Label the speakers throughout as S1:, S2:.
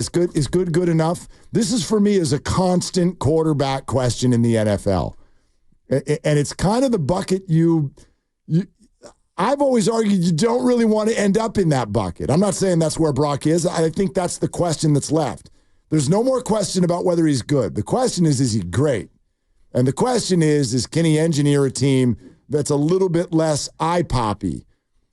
S1: Is good enough? This is for me is a constant quarterback question in the NFL. And it's kind of the bucket I've always argued you don't really want to end up in that bucket. I'm not saying that's where Brock is. I think that's the question that's left. There's no more question about whether he's good. The question is he great? And the question is can he engineer a team that's a little bit less eye-poppy?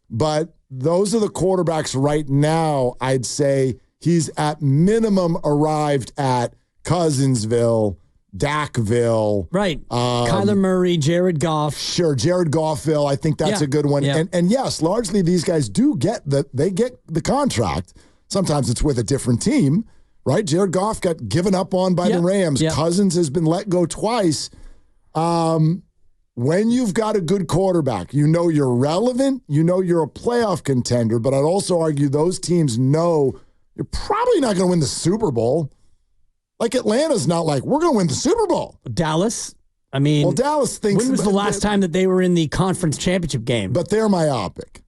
S1: But those are the quarterbacks right now, I'd say he's at minimum arrived at Cousinsville, Dakville.
S2: Right. Kyler Murray, Jared Goff.
S1: Sure, Jared Goffville. I think that's a good one.
S2: Yeah.
S1: And yes, largely these guys do get the contract. Sometimes it's with a different team, right? Jared Goff got given up on by the Rams. Cousins has been let go twice. When you've got a good quarterback, you know you're relevant, you know you're a playoff contender, but I'd also argue those teams know you're probably not going to win the Super Bowl. Like Atlanta's not like, we're going to win the Super Bowl.
S2: Dallas, I mean.
S1: Well, Dallas thinks.
S2: When was the last time that they were in the conference championship game?
S1: But they're myopic.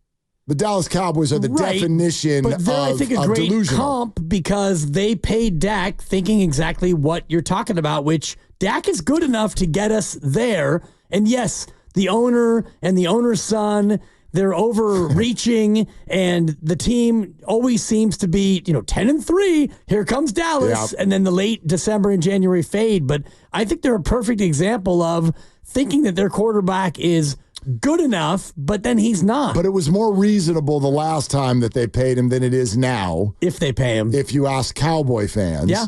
S1: The Dallas Cowboys are the definition
S2: but they're, I think, a great
S1: delusional.
S2: comp because they paid Dak thinking exactly what you're talking about, which Dak is good enough to get us there. And yes, the owner and the owner's son, they're overreaching, and the team always seems to be, 10-3. Here comes Dallas, and then the late December and January fade. But I think they're a perfect example of thinking that their quarterback is good enough, but then he's not.
S1: But it was more reasonable the last time that they paid him than it is now.
S2: If they pay him.
S1: If you ask Cowboy fans.
S2: Yeah.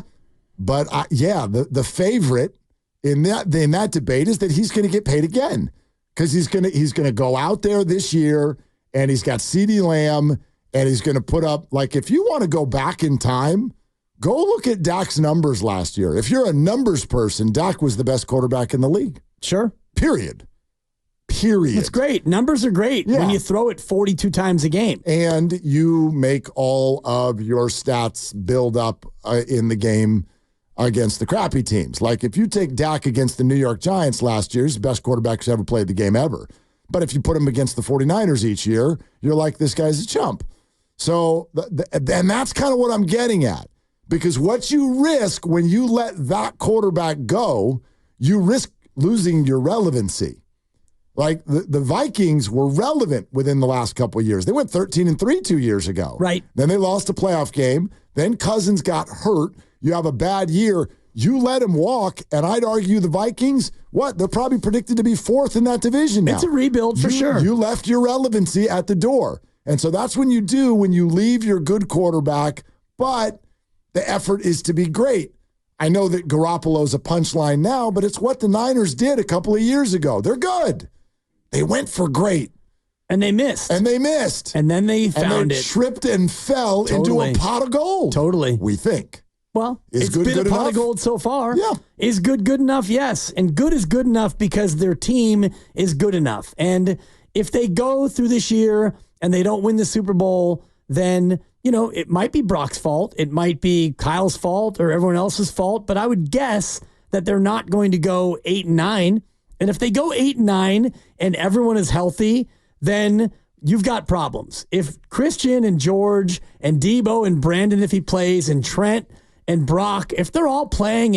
S1: But, the favorite in that debate is that he's going to get paid again. Because he's gonna go out there this year, and he's got CeeDee Lamb, and he's going to put up, like, if you want to go back in time, go look at Dak's numbers last year. If you're a numbers person, Dak was the best quarterback in the league.
S2: Sure.
S1: Period.
S2: It's great. Numbers are great when you throw it 42 times a game.
S1: And you make all of your stats build up in the game against the crappy teams. Like if you take Dak against the New York Giants last year, he's the best quarterback who's ever played the game ever. But if you put him against the 49ers each year, you're like, this guy's a chump. So, and that's kind of what I'm getting at. Because what you risk when you let that quarterback go, you risk losing your relevancy. Like the Vikings were relevant within the last couple of years. They went 13-3 2 years ago.
S2: Right.
S1: Then they lost a playoff game. Then Cousins got hurt. You have a bad year. You let him walk, and I'd argue the Vikings, they're probably predicted to be fourth in that division now.
S2: It's a rebuild for sure.
S1: You left your relevancy at the door. And so that's when you leave your good quarterback, but the effort is to be great. I know that Garoppolo's a punchline now, but it's what the Niners did a couple of years ago. They're good. They went for great.
S2: And they missed.
S1: And
S2: then they found it.
S1: Tripped and fell into a pot of gold.
S2: Totally.
S1: We think.
S2: Well, it's been a pot of gold so far.
S1: Yeah.
S2: Is good enough? Yes. And good is good enough because their team is good enough. And if they go through this year and they don't win the Super Bowl, then, it might be Brock's fault. It might be Kyle's fault or everyone else's fault. But I would guess that they're not going to go 8-9. And if they go 8-9 and everyone is healthy, then you've got problems. If Christian and George and Debo and Brandon, if he plays, and Trent and Brock, if they're all playing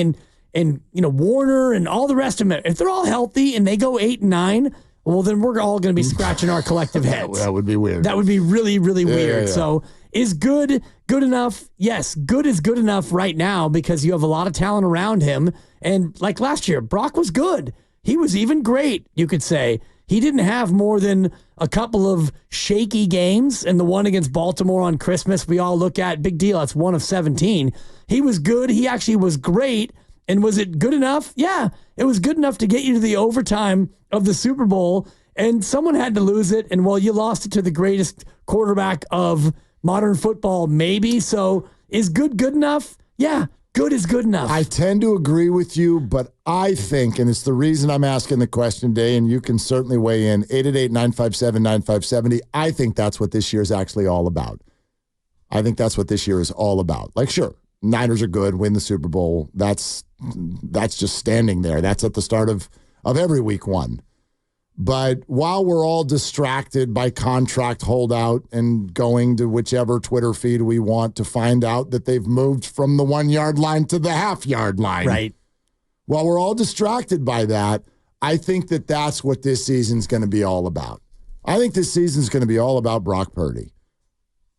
S2: and Warner and all the rest of them, if they're all healthy and they go 8-9, well, then we're all going to be scratching our collective heads.
S1: That would be weird.
S2: That would be really, really weird.
S1: Yeah.
S2: So is good enough? Yes, good is good enough right now because you have a lot of talent around him. And like last year, Brock was good. He was even great, you could say. He didn't have more than a couple of shaky games, and the one against Baltimore on Christmas we all look at, big deal. That's 1 of 17. He was good. He actually was great. And was it good enough? Yeah, it was good enough to get you to the overtime of the Super Bowl, and someone had to lose it, and you lost it to the greatest quarterback of modern football, maybe. So is good enough? Yeah, good is good enough.
S1: I tend to agree with you, but I think, and it's the reason I'm asking the question today, and you can certainly weigh in, 888-957-9570, I think that's what this year is actually all about. I think that's what this year is all about. Like, sure, Niners are good, win the Super Bowl. That's just standing there. That's at the start of every week one. But while we're all distracted by contract holdout and going to whichever Twitter feed we want to find out that they've moved from the 1 yard line to the half-yard line.
S2: Right.
S1: While we're all distracted by that, I think that that's what this season's going to be all about. I think this season's going to be all about Brock Purdy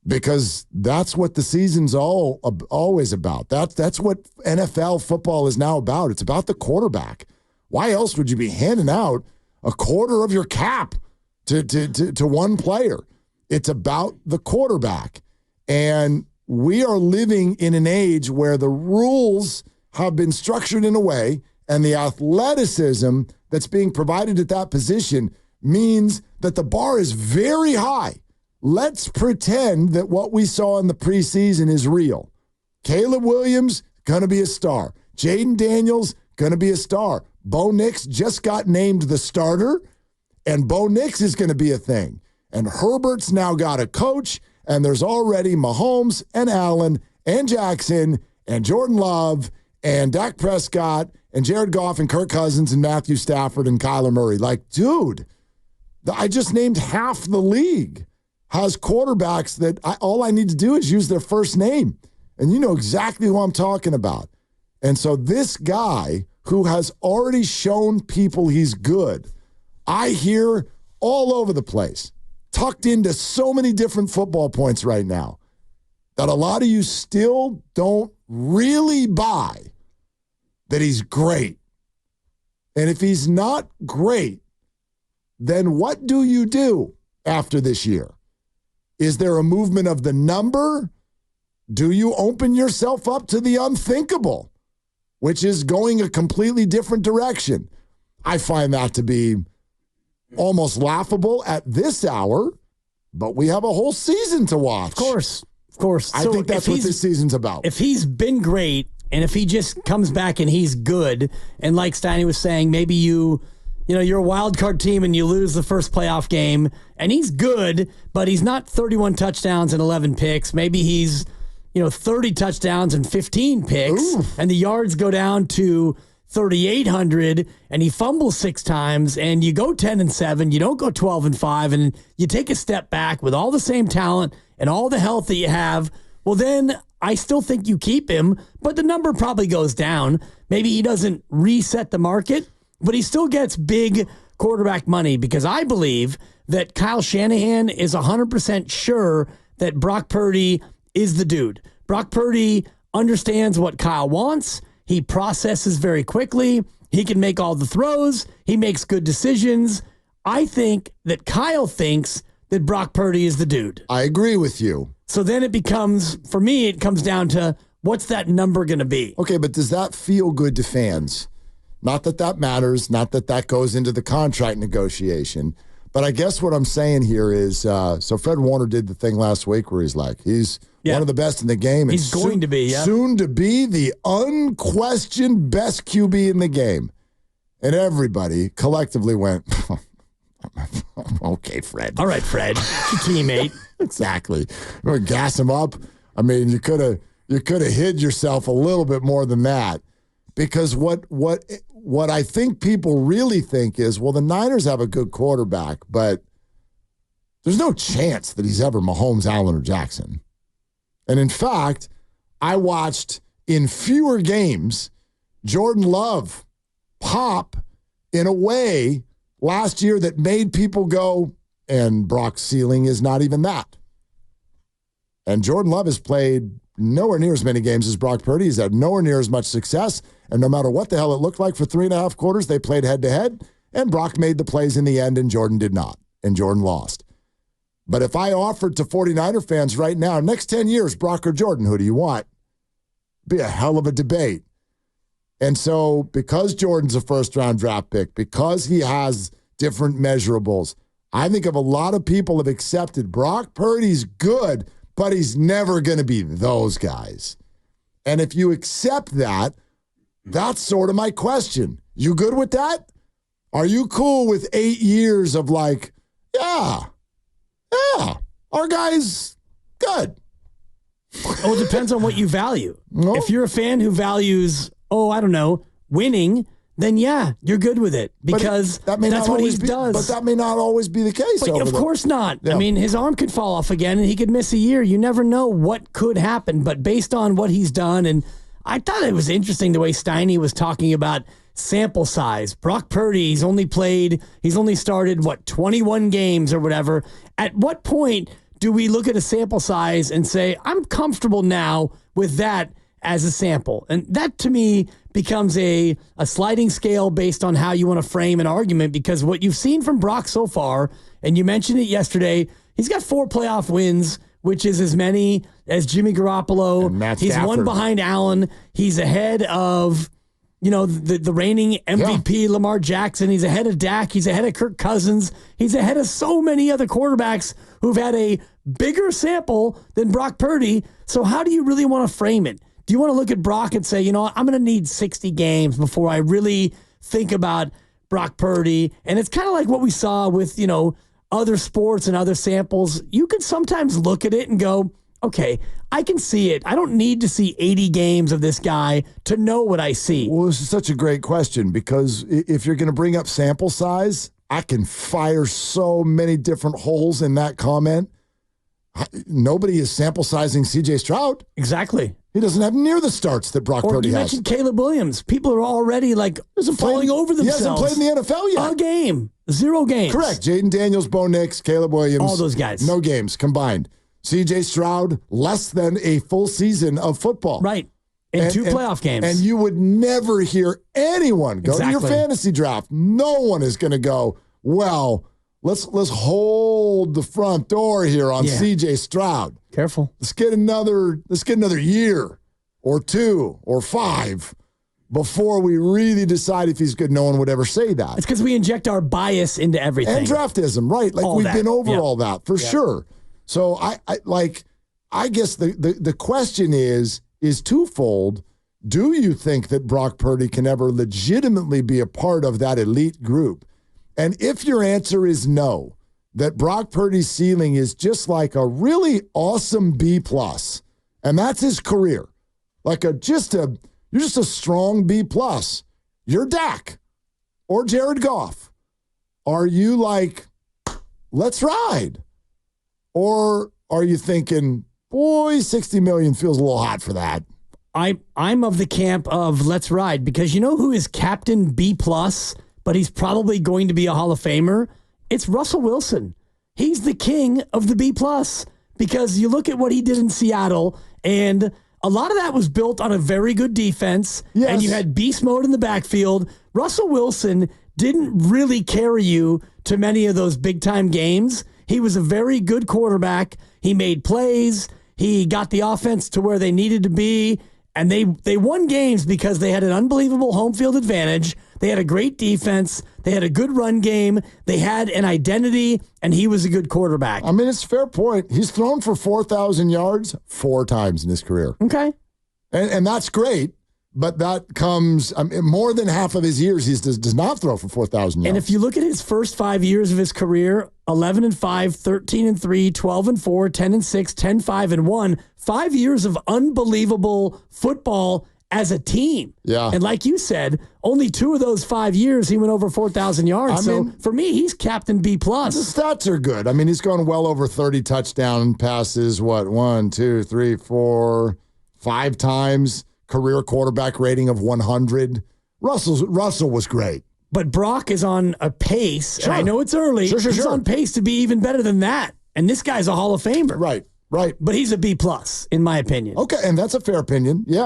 S1: because that's what the season's always about. That's what NFL football is now about. It's about the quarterback. Why else would you be handing out a quarter of your cap to one player? It's about the quarterback. And we are living in an age where the rules have been structured in a way and the athleticism that's being provided at that position means that the bar is very high. Let's pretend that what we saw in the preseason is real. Caleb Williams, going to be a star. Jaden Daniels, going to be a star. Bo Nix just got named the starter, and Bo Nix is going to be a thing. And Herbert's now got a coach, and there's already Mahomes and Allen and Jackson and Jordan Love and Dak Prescott and Jared Goff and Kirk Cousins and Matthew Stafford and Kyler Murray. Like, dude, I just named half the league has quarterbacks that all I need to do is use their first name. And you know exactly who I'm talking about. And so this guy who has already shown people he's good, I hear all over the place, tucked into so many different football points right now, that a lot of you still don't really buy that he's great. And if he's not great, then what do you do after this year? Is there a movement of the number? Do you open yourself up to the unthinkable, which is going a completely different direction? I find that to be almost laughable at this hour, but we have a whole season to watch.
S2: Of course.
S1: I think that's what this season's about.
S2: If he's been great, and if he just comes back and he's good, and like Steiny was saying, maybe you're a wild card team and you lose the first playoff game, and he's good, but he's not 31 touchdowns and 11 picks. Maybe he's 30 touchdowns and 15 picks, and the yards go down to 3,800, and he fumbles 6 times, and you go 10-7, you don't go 12-5, and you take a step back with all the same talent and all the health that you have. Well, then I still think you keep him, but the number probably goes down. Maybe he doesn't reset the market, but he still gets big quarterback money because I believe that Kyle Shanahan is 100% sure that Brock Purdy is the dude. Brock Purdy understands what Kyle wants. He processes very quickly. He can make all the throws. He makes good decisions. I think that Kyle thinks that Brock Purdy is the dude.
S1: I agree with you.
S2: So then it comes down to what's that number going to be? Okay,
S1: but does that feel good to fans? Not that matters, not that goes into the contract negotiation. But I guess what I'm saying here is, so Fred Warner did the thing last week where he's like, he's one of the best in the game.
S2: He's going to be,
S1: soon to be the unquestioned best QB in the game. And everybody collectively went, okay, Fred.
S2: All right, Fred, it's your teammate.
S1: Exactly. We're gonna gas him up. I mean, you could have hid yourself a little bit more than that. Because what I think people really think is, well, the Niners have a good quarterback, but there's no chance that he's ever Mahomes, Allen, or Jackson. And in fact, I watched in fewer games Jordan Love pop in a way last year that made people go, and Brock's ceiling is not even that. And Jordan Love has played nowhere near as many games as Brock Purdy. He's had nowhere near as much success. And no matter what the hell it looked like for 3.5 quarters, they played head-to-head, and Brock made the plays in the end, and Jordan did not, and Jordan lost. But if I offered to 49er fans right now, next 10 years, Brock or Jordan, who do you want? Be a hell of a debate. And so because Jordan's a first-round draft pick, because he has different measurables, I think a lot of people have accepted Brock Purdy's good, but he's never going to be those guys. And if you accept that, that's sort of my question. You good with that? Are you cool with 8 years of like, yeah, our guy's good?
S2: Well, it depends on what you value. If you're a fan who values, winning, then yeah, you're good with it because that's what he does.
S1: But that may not always be the case.
S2: But of course not.
S1: Yeah.
S2: I mean, his arm could fall off again and he could miss a year. You never know what could happen. But based on what he's done, and I thought it was interesting the way Steiny was talking about sample size. Brock Purdy, he's only started, 21 games or whatever. At what point do we look at a sample size and say, I'm comfortable now with that as a sample? And that to me becomes a sliding scale based on how you want to frame an argument, because what you've seen from Brock so far, and you mentioned it yesterday, he's got 4 playoff wins, which is as many as Jimmy Garoppolo. He's one behind Allen. He's ahead of, the reigning MVP Lamar Jackson. He's ahead of Dak. He's ahead of Kirk Cousins. He's ahead of so many other quarterbacks who've had a bigger sample than Brock Purdy. So how do you really want to frame it? Do you want to look at Brock and say, I'm going to need 60 games before I really think about Brock Purdy? And it's kind of like what we saw with, other sports and other samples. You could sometimes look at it and go, okay, I can see it. I don't need to see 80 games of this guy to know what I see.
S1: Well, this is such a great question, because if you're going to bring up sample size, I can fire so many different holes in that comment. Nobody is sample sizing C.J. Stroud.
S2: Exactly.
S1: He doesn't have near the starts that Brock Purdy has.
S2: You mentioned Caleb Williams. People are already falling over themselves.
S1: He hasn't played in the NFL yet.
S2: A game. 0 games.
S1: Correct. Jaden Daniels, Bo Nix, Caleb Williams.
S2: All those guys.
S1: No games combined. C.J. Stroud, less than a full season of football.
S2: Right. And 2 playoff games.
S1: And you would never hear anyone go to your fantasy draft. No one is going to go, well, let's hold the front door here on C.J. Stroud.
S2: Careful.
S1: Let's get another year or 2 or 5 before we really decide if he's good. No one would ever say that.
S2: It's because we inject our bias into everything.
S1: And draftism, right? Like we've been over all that for sure. So I guess the question is twofold. Do you think that Brock Purdy can ever legitimately be a part of that elite group? And if your answer is no, that Brock Purdy's ceiling is just like a really awesome B+, and that's his career, you're just a strong B+. You're Dak or Jared Goff. Are you like, let's ride? Or are you thinking, boy, $60 million feels a little hot for that?
S2: I'm of the camp of let's ride, because you know who is Captain B+, but he's probably going to be a Hall of Famer? It's Russell Wilson. He's the king of the B+, because you look at what he did in Seattle, and a lot of that was built on a very good defense, and you had beast mode in the backfield. Russell Wilson didn't really carry you to many of those big-time games. He was a very good quarterback. He made plays. He got the offense to where they needed to be, and they won games because they had an unbelievable home field advantage. They had a great defense. They had a good run game. They had an identity, and he was a good quarterback.
S1: I mean, it's a fair point. He's thrown for 4,000 yards 4 times in his career.
S2: Okay. And that's great. But that comes more than half of his years. He does not throw for 4,000 yards. And if you look at his first 5 years of his career, 11-5, 13-3, 12-4, 10-6, 10-5-1, 5 years of unbelievable football as a team.
S1: Yeah.
S2: And like you said, only 2 of those 5 years he went over 4,000 yards. So for me, he's Captain B+.
S1: The stats are good. I mean, he's gone well over 30 touchdown passes. 1, 2, 3, 4, 5 times. Career quarterback rating of 100. Russell was great.
S2: But Brock is on a pace, and I know it's early. He's on pace to be even better than that. And this guy's a Hall of Famer.
S1: Right.
S2: But he's a B+, in my opinion.
S1: Okay, and that's a fair opinion. Yeah.